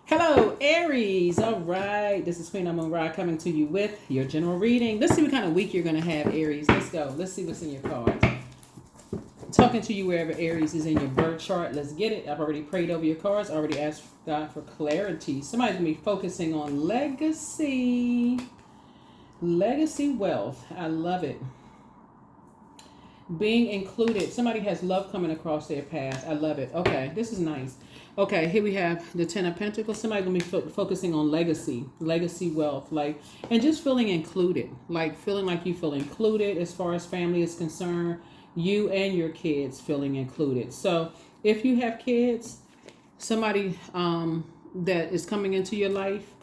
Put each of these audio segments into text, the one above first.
Hello, Aries. All right. This is Queen Amun Ra coming to you with your general reading. Let's see what kind of week you're going to have, Aries. Let's go. Let's see what's in your cards. Talking to you wherever Aries is in your birth chart. Let's get it. I've already prayed over your cards. I already asked God for clarity. Somebody's going to be focusing on legacy. Legacy wealth. I love it. Being included. Somebody has love coming across their path. I love it. Okay, this is nice. Okay, here we have the Ten of Pentacles. Somebody gonna be focusing on legacy wealth, and just feeling included, feeling like you feel included as far as family is concerned. You and your kids feeling included. So if you have kids, somebody that is coming into your life,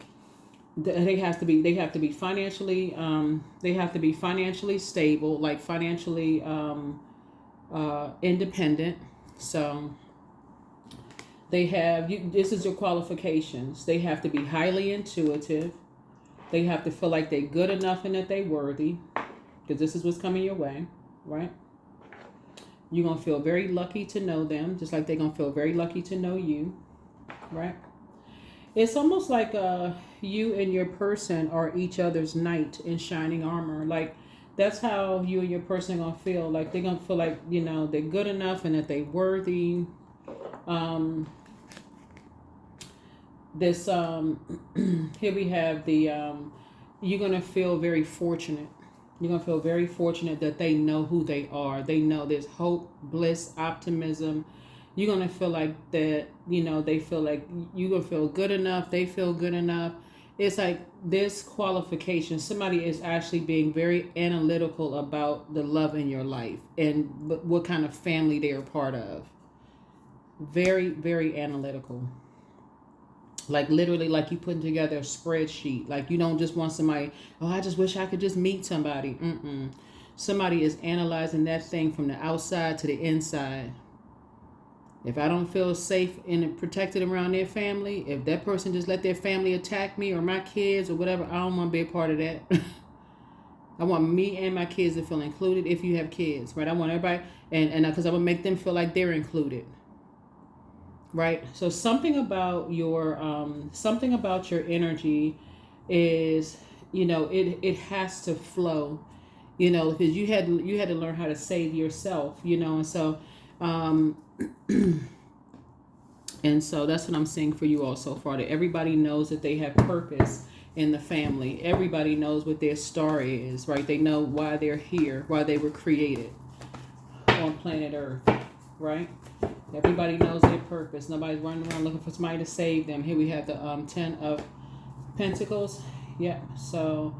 they have to be financially stable, financially independent. So they have this is your qualifications. They have to be highly intuitive. They have to feel like they're good enough and that they're worthy, because this is what's coming your way, right? You're going to feel very lucky to know them, just like they're going to feel very lucky to know you, right? It's almost like you and your person are each other's knight in shining armor. That's how you and your person are going to feel. They're going to feel like, they're good enough and that they're worthy. Here we have you're going to feel very fortunate. You're going to feel very fortunate that they know who they are. They know there's hope, bliss, optimism. You're going to feel like that, they feel like you're going to feel good enough. They feel good enough. It's like this qualification. Somebody is actually being very analytical about the love in your life and what kind of family they're a part of. Very, very analytical. Literally, you putting together a spreadsheet. You don't just want somebody, oh, I just wish I could just meet somebody. Somebody is analyzing that thing from the outside to the inside. If I don't feel safe and protected around their family, if that person just let their family attack me or my kids or whatever, I don't want to be a part of that. I want me and my kids to feel included if you have kids, right? I want everybody, and because I would make them feel like they're included. Right. So something about your energy is, it has to flow, because you had to learn how to save yourself, and so and so that's what I'm seeing for you all so far, that everybody knows that they have purpose in the family. Everybody knows what their star is, right? They know why they're here, why they were created on planet Earth, right? Everybody knows their purpose. Nobody's running around looking for somebody to save them. Here we have the Ten of Pentacles. Yep. So,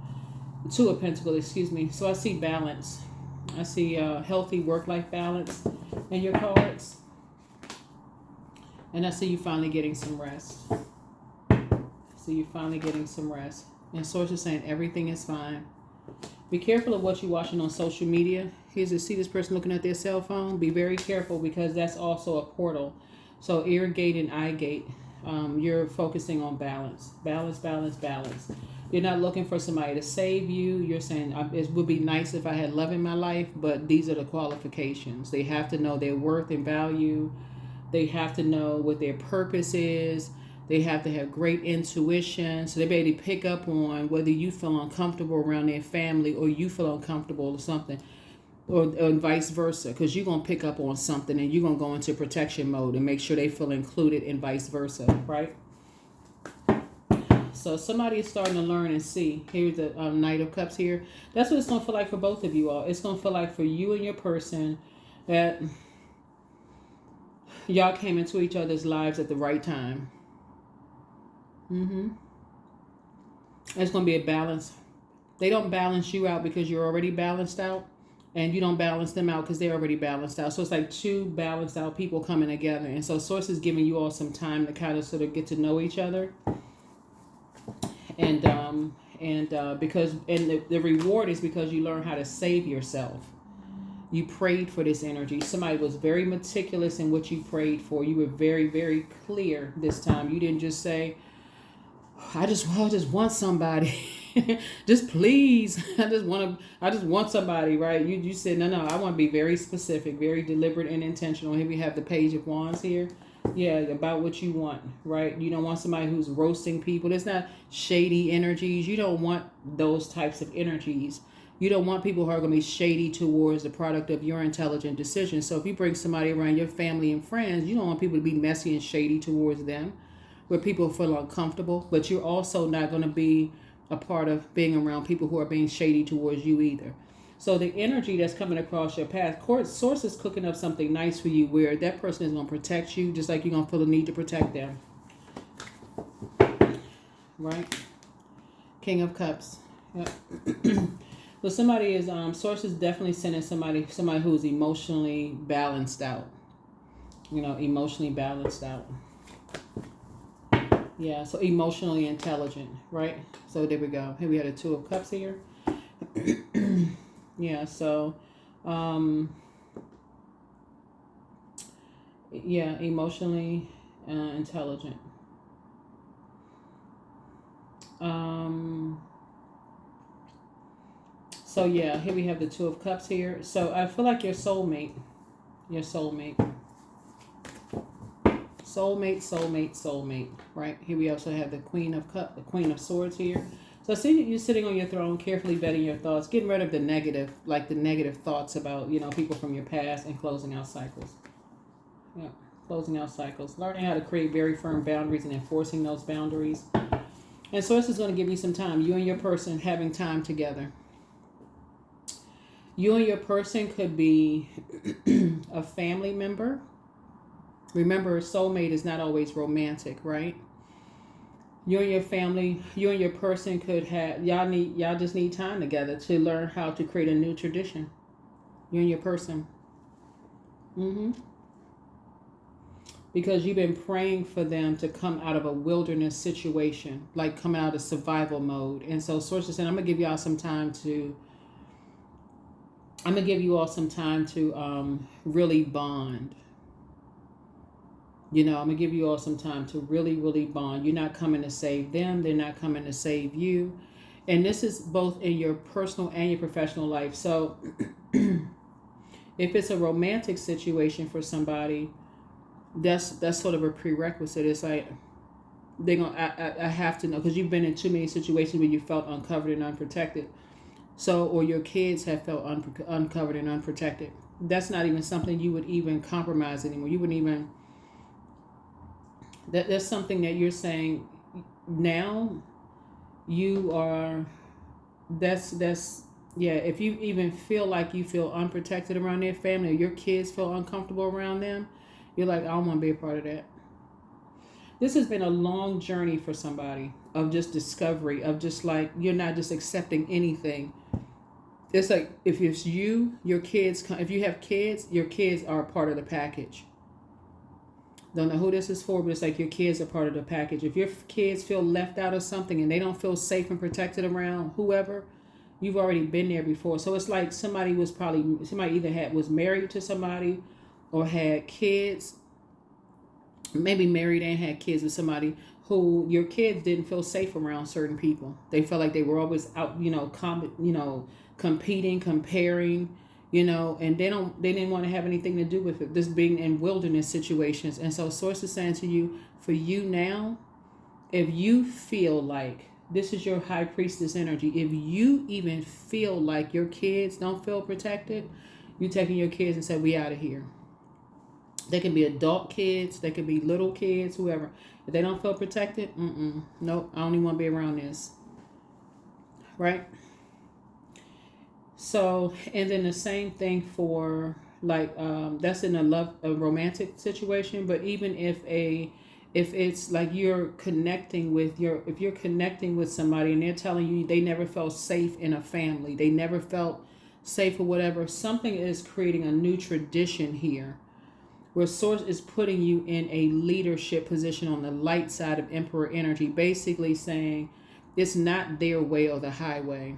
Two of Pentacles, excuse me. So I see balance. I see healthy work-life balance in your cards. And I see you finally getting some rest. And Source is saying everything is fine. Be careful of what you're watching on social media. See this person looking at their cell phone. Be very careful, because that's also a portal. So ear gate and eye gate. You're focusing on balance. Balance. You're not looking for somebody to save you. You're saying it would be nice if I had love in my life, but these are the qualifications. They have to know their worth and value. They have to know what their purpose is. They have to have great intuition, so they be able to pick up on whether you feel uncomfortable around their family or you feel uncomfortable or something, or vice versa, because you're going to pick up on something and you're going to go into protection mode and make sure they feel included, and vice versa, right? So somebody is starting to learn and see. Here's the Knight of Cups here. That's what it's going to feel like for both of you all. It's going to feel like for you and your person that y'all came into each other's lives at the right time. It's going to be a balance. They don't balance you out because you're already balanced out, and you don't balance them out because they're already balanced out. So it's like two balanced out people coming together. And so Source is giving you all some time to kind of sort of get to know each other. And because the reward is because you learn how to save yourself. You prayed for this energy. Somebody was very meticulous in what you prayed for. You were very, very clear this time. You didn't just say, I just want somebody. Just please. I just want somebody, right? You said, no, I want to be very specific, very deliberate and intentional. Here we have the Page of Wands here. Yeah, about what you want, right? You don't want somebody who's roasting people. It's not shady energies. You don't want those types of energies. You don't want people who are going to be shady towards the product of your intelligent decision. So if you bring somebody around your family and friends, you don't want people to be messy and shady towards them, where people feel uncomfortable. But you're also not going to be a part of being around people who are being shady towards you either. So the energy that's coming across your path, source is cooking up something nice for you where that person is going to protect you just like you're going to feel the need to protect them. Right? King of Cups. Yep. So somebody is, source is definitely sending somebody who's emotionally balanced out. Emotionally balanced out. Yeah, so emotionally intelligent, right? So there we go. Here we had a Two of Cups here. Yeah, so emotionally intelligent. So yeah, here we have the Two of Cups here. So I feel like your soulmate, right? Here we also have the Queen of Swords here. So I see you sitting on your throne, carefully vetting your thoughts, getting rid of the negative thoughts about, people from your past, and closing out cycles. Yeah, closing out cycles. Learning how to create very firm boundaries and enforcing those boundaries. And Source is going to give you some time. You and your person having time together. You and your person could be a family member. Remember, soulmate is not always romantic, right? You and your family, you and your person could have, y'all just need time together to learn how to create a new tradition. You and your person. Because you've been praying for them to come out of a wilderness situation, like come out of survival mode. And so Source is saying, I'm going to give you all some time to really bond. I'm going to give you all some time to really, really bond. You're not coming to save them. They're not coming to save you. And this is both in your personal and your professional life. So if it's a romantic situation for somebody, that's sort of a prerequisite. It's like I have to know, because you've been in too many situations where you felt uncovered and unprotected. So, or your kids have felt uncovered and unprotected. That's not even something you would even compromise anymore. You wouldn't even. That's something that you're saying now. You are. That's yeah. If you even feel like you feel unprotected around their family, or your kids feel uncomfortable around them, you're like, I don't want to be a part of that. This has been a long journey for somebody of just discovery, of just like, you're not just accepting anything. It's like, if it's you, your kids, if you have kids, your kids are a part of the package. Don't know who this is for, but it's like your kids are part of the package. If your kids feel left out of something and they don't feel safe and protected around whoever, you've already been there before. So it's like somebody either was married to somebody or had kids, maybe married and had kids with somebody who your kids didn't feel safe around certain people. They felt like they were always out, competing, comparing, and they didn't want to have anything to do with it. This being in wilderness situations. And so Source is saying to you, for you now, if you feel like this is your high priestess energy, if you even feel like your kids don't feel protected, you taking your kids and say, we out of here. They can be adult kids, they can be little kids, whoever. If they don't feel protected, nope, I don't even want to be around this. Right? So, and then the same thing for like that's in a romantic situation, but even if it's like if you're connecting with somebody and they're telling you they never felt safe in a family, they never felt safe or whatever, something is creating a new tradition here where Source is putting you in a leadership position on the light side of Emperor energy, basically saying it's not their way or the highway.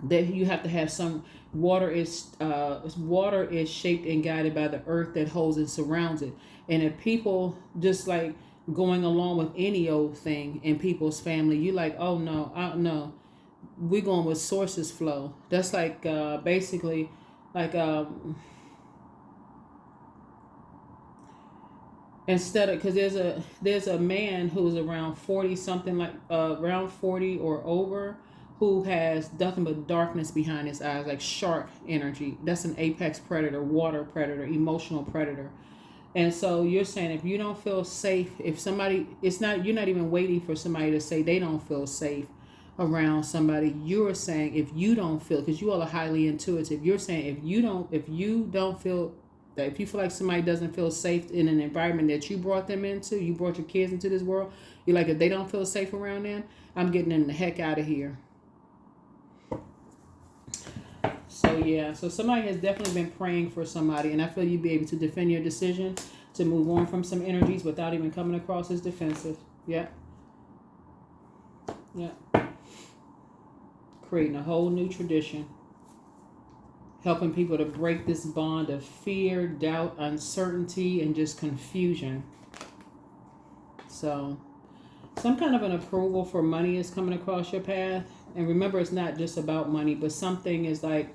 That you have to have some water is shaped and guided by the earth that holds and surrounds it. And if people just like going along with any old thing in people's family, you like, oh no, I don't know, we're going with Source's flow. That's like basically like Instead of, because there's a man who's around 40 something, like around 40 or over, who has nothing but darkness behind his eyes, like shark energy. That's an apex predator, water predator, emotional predator. And so you're saying, if you don't feel safe, if somebody, it's not, you're not even waiting for somebody to say they don't feel safe around somebody. You're saying, if you don't feel, because you all are highly intuitive, you're saying, if you don't feel that, if you feel like somebody doesn't feel safe in an environment that you brought them into, you brought your kids into this world, you're like, if they don't feel safe around them, I'm getting them the heck out of here. So yeah, so somebody has definitely been praying for somebody, and I feel you'd be able to defend your decision to move on from some energies without even coming across as defensive. Yeah. Yeah. Creating a whole new tradition. Helping people to break this bond of fear, doubt, uncertainty, and just confusion. So some kind of an approval for money is coming across your path. And remember, it's not just about money, but something is like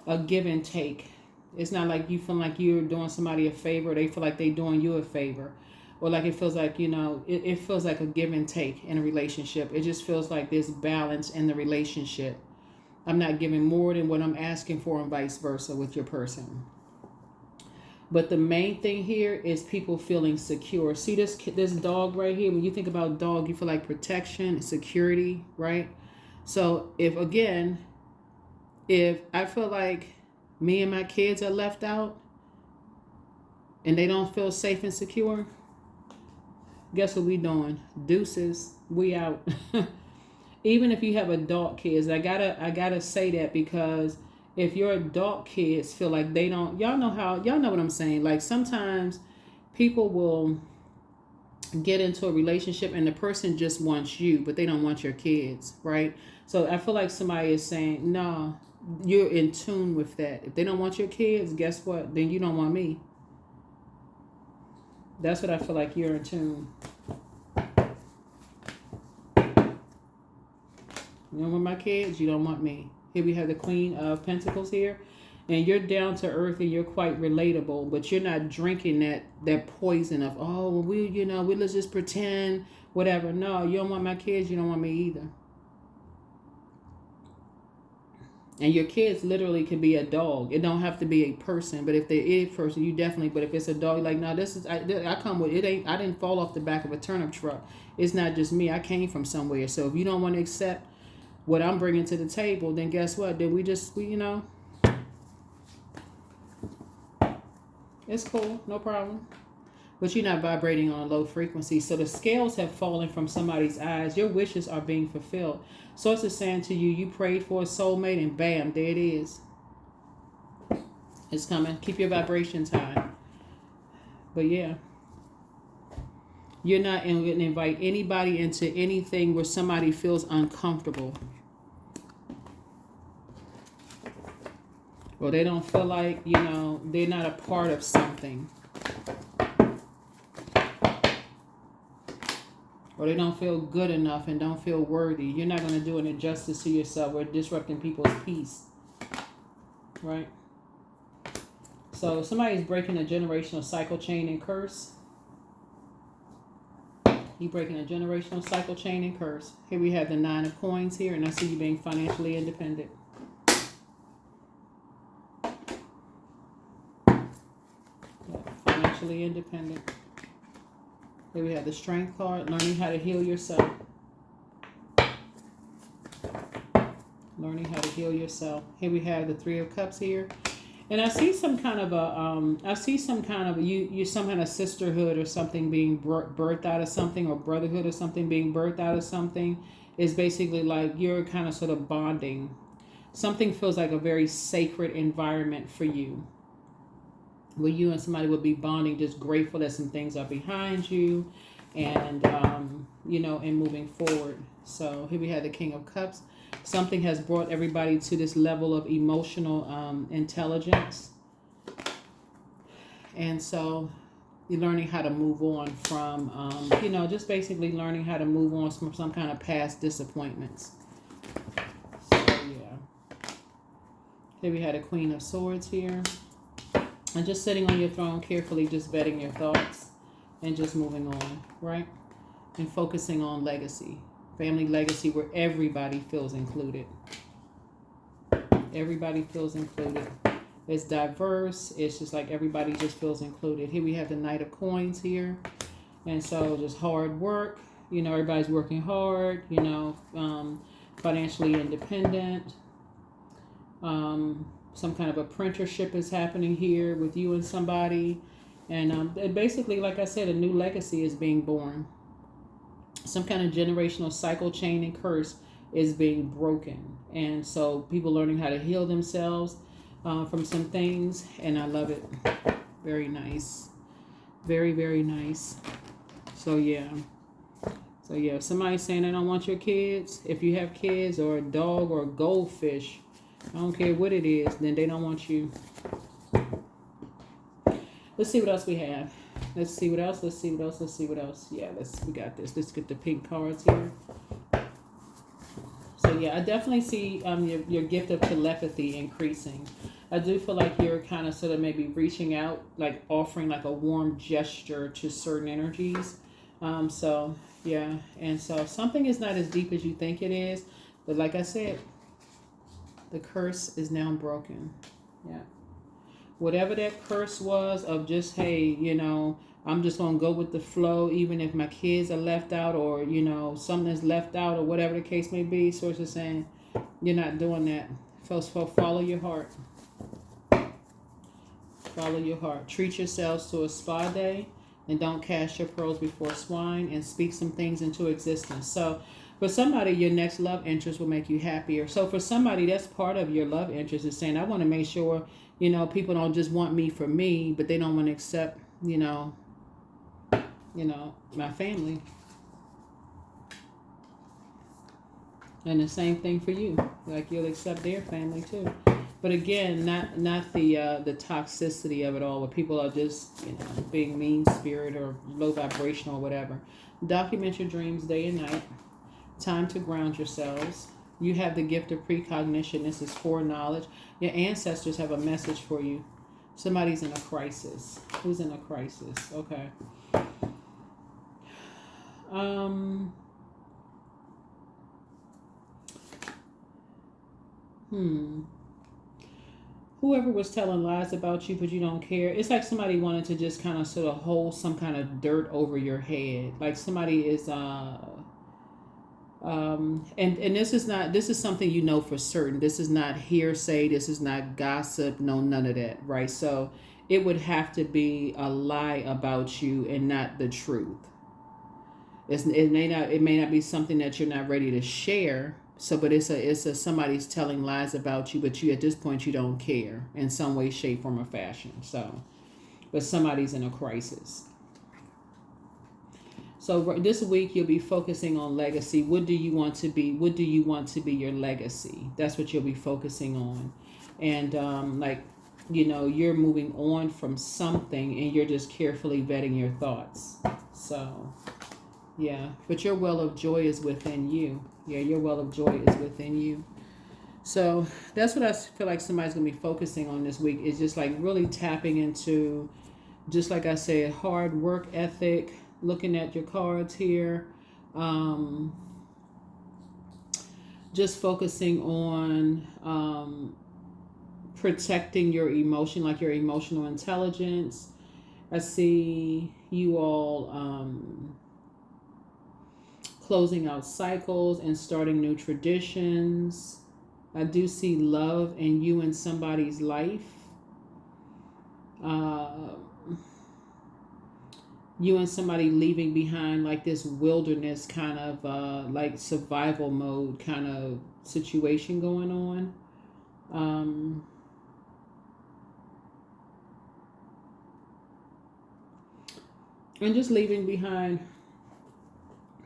a give and take. It's not like you feel like you're doing somebody a favor, they feel like they're doing you a favor. Or like it feels like, it feels like a give and take in a relationship. It just feels like there's balance in the relationship. I'm not giving more than what I'm asking for, and vice versa with your person. But the main thing here is people feeling secure. See this dog right here? When you think about dog, you feel like protection, security, right? So if I feel like me and my kids are left out and they don't feel safe and secure, guess what we doing? Deuces, we out. Even if you have adult kids, I gotta say that, because if your adult kids feel like they don't, y'all know what I'm saying. Like sometimes people will get into a relationship and the person just wants you, but they don't want your kids, right? So I feel like somebody is saying, no, you're in tune with that. If they don't want your kids, guess what? Then you don't want me. That's what I feel like, you're in tune. You don't want my kids, you don't want me. Here we have the Queen of Pentacles here. And you're down to earth and you're quite relatable, but you're not drinking that poison of, oh, well, we let's just pretend, whatever. No, you don't want my kids, you don't want me either. And your kids literally can be a dog. It don't have to be a person, but if there is a person, you definitely, but if it's a dog, like, no, this is, I come with, I didn't fall off the back of a turnip truck. It's not just me, I came from somewhere. So if you don't want to accept what I'm bringing to the table, then guess what? Then we it's cool, no problem. But you're not vibrating on a low frequency. So the scales have fallen from somebody's eyes. Your wishes are being fulfilled. Source is saying to you, you prayed for a soulmate and bam, there it is. It's coming. Keep your vibrations high. But yeah. You're not going to invite anybody into anything where somebody feels uncomfortable. Or they don't feel like, they're not a part of something. Or they don't feel good enough and don't feel worthy. You're not going to do an injustice to yourself or disrupting people's peace. Right? So somebody's breaking a generational cycle, chain, and curse. You're breaking a generational cycle, chain, and curse. Here we have the 9 of Coins here, and I see you being financially independent. Financially independent. Here we have the Strength card, learning how to heal yourself. Learning how to heal yourself. Here we have the 3 of Cups here. And I see some kind of you some kind of sisterhood or something being birthed out of something, or brotherhood or something being birthed out of something. Is basically like you're kind of sort of bonding. Something feels like a very sacred environment for you, where you and somebody would be bonding, just grateful that some things are behind you, and and moving forward. So here we have the King of Cups. Something has brought everybody to this level of emotional intelligence, and so you're learning how to move on from just basically learning how to move on from some kind of past disappointments. So yeah, here we had a Queen of Swords here. And just sitting on your throne carefully, just vetting your thoughts. and just moving on, right? And focusing on legacy, family legacy, where everybody feels included. Everybody feels included. It's diverse. It's just like everybody just feels included. Here we have the Knight of Coins here. And so just hard work. You know, everybody's working hard, you know, financially independent. Some kind of apprenticeship is happening here with you and somebody. And basically, like I said, a new legacy is being born. Some kind of generational cycle, chain, and curse is being broken. And so people learning how to heal themselves from some things. And I love it. Very nice. Very, very nice. So, yeah. So, yeah, if somebody's saying they don't want your kids, if you have kids or a dog or a goldfish, I don't care what it is, then they don't want you. Let's see what else we have. Let's see what else. Let's see what else. Let's see what else. Yeah, we got this. Let's get the pink cards here. So yeah, I definitely see your gift of telepathy increasing. I do feel like you're kind of sort of maybe reaching out, like offering like a warm gesture to certain energies. So yeah, and so something is not as deep as you think it is, but like I said, the curse is now broken. Yeah. Whatever that curse was of just, hey, you know, I'm just going to go with the flow, even if my kids are left out or, you know, something is left out or whatever the case may be. So it's just saying, you're not doing that. First of all, follow your heart. Follow your heart. Treat yourselves to a spa day and don't cast your pearls before swine and speak some things into existence. So for somebody, your next love interest will make you happier. So for somebody, that's part of your love interest is saying, I want to make sure, you know, people don't just want me for me, but they don't want to accept, you know, my family. And the same thing for you. Like you'll accept their family too. But again, not the toxicity of it all, where people are just, you know, being mean spirit or low vibrational or whatever. Document your dreams day and night. Time to ground yourselves. You have the gift of precognition. This is foreknowledge. Your ancestors have a message for you. Somebody's in a crisis. Who's in a crisis? Okay. Whoever was telling lies about you, but you don't care. It's like somebody wanted to just kind of sort of hold some kind of dirt over your head. Like somebody is, and this is something you know for certain. This is not hearsay. This is not gossip. No, none of that. Right. So it would have to be a lie about you and not the truth. It may not be something that you're not ready to share. So, but it's somebody's telling lies about you, but you at this point you don't care in some way, shape, form, or fashion. So, but somebody's in a crisis. So this week you'll be focusing on legacy. What do you want to be? What do you want to be your legacy? That's what you'll be focusing on, and like, you know, you're moving on from something, and you're just carefully vetting your thoughts. So. Yeah, but your well of joy is within you. Yeah, your well of joy is within you. So that's what I feel like somebody's going to be focusing on this week, is just like really tapping into, just like I said, hard work ethic, looking at your cards here, just focusing on protecting your emotion, like your emotional intelligence. I see you all closing out cycles and starting new traditions. I do see love in you and somebody's life. You and somebody leaving behind like this wilderness kind of like survival mode kind of situation going on. And just leaving behind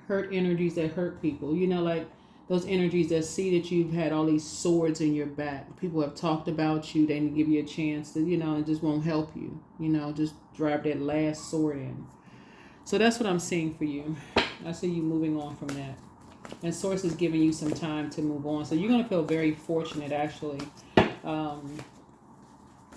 hurt energies that hurt people, you know, like those energies that see that you've had all these swords in your back. People have talked about you, they didn't give you a chance to, you know, it just won't help you, you know, just drive that last sword in. So that's what I'm seeing for you. I see you moving on from that, and source is giving you some time to move on. So you're going to feel very fortunate actually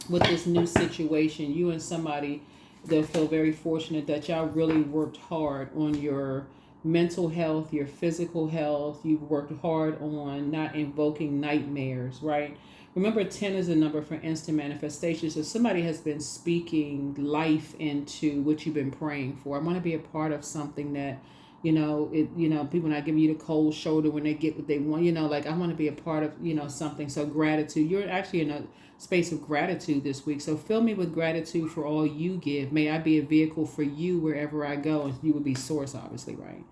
with this new situation. You and somebody They'll feel very fortunate that y'all really worked hard on your mental health, your physical health. You've worked hard on not invoking nightmares, right? Remember, 10 is a number for instant manifestation. So somebody has been speaking life into what you've been praying for. I want to be a part of something that, people not giving you the cold shoulder when they get what they want, like I want to be a part of, something. So gratitude, you're actually in a space of gratitude this week. So fill me with gratitude for all you give. May I be a vehicle for you wherever I go. And you would be source, obviously, right?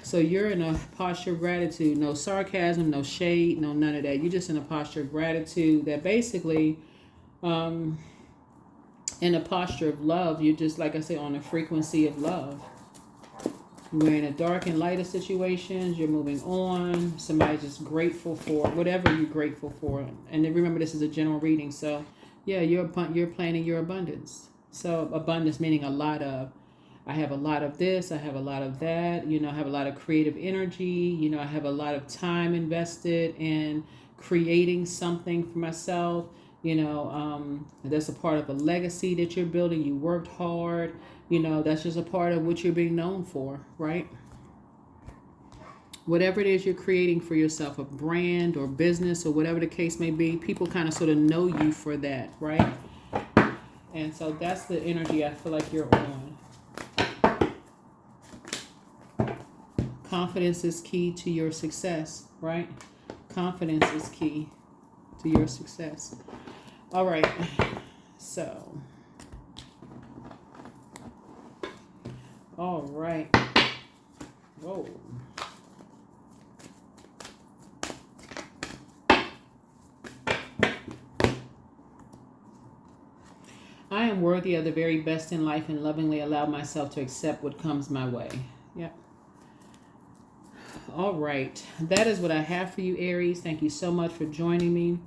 So you're in a posture of gratitude, no sarcasm, no shade, no none of that. You're just in a posture of gratitude that basically, in a posture of love, you're just, like I say, on a frequency of love. We're in a dark and lighter situations. You're moving on. Somebody's just grateful for whatever you're grateful for. And then remember, this is a general reading. So, yeah, you're planning your abundance. So abundance meaning a lot of. I have a lot of this. I have a lot of that. I have a lot of creative energy. I have a lot of time invested in creating something for myself. That's a part of a legacy that you're building. You worked hard. That's just a part of what you're being known for, right? Whatever it is you're creating for yourself, a brand or business or whatever the case may be, people kind of sort of know you for that, right? And so that's the energy I feel like you're on. Confidence is key to your success, right? Confidence is key to your success. All right. So. All right. Whoa. I am worthy of the very best in life and lovingly allow myself to accept what comes my way. Yep. All right. That is what I have for you, Aries. Thank you so much for joining me.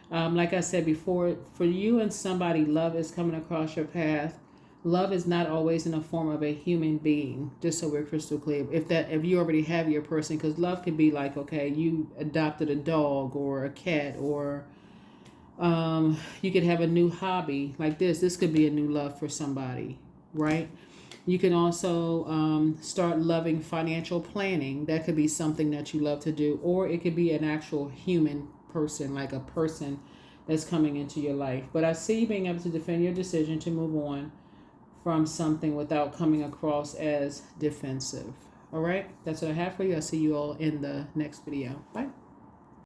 Like I said before, for you and somebody, love is coming across your path. Love is not always in the form of a human being, just so we're crystal clear. If you already have your person, because love can be like, okay, you adopted a dog or a cat, or you could have a new hobby like this. This could be a new love for somebody, right? You can also start loving financial planning. That could be something that you love to do. Or it could be an actual human person, like a person that's coming into your life. But I see you being able to defend your decision to move on from something without coming across as defensive. All right? That's what I have for you. I'll see you all in the next video. Bye.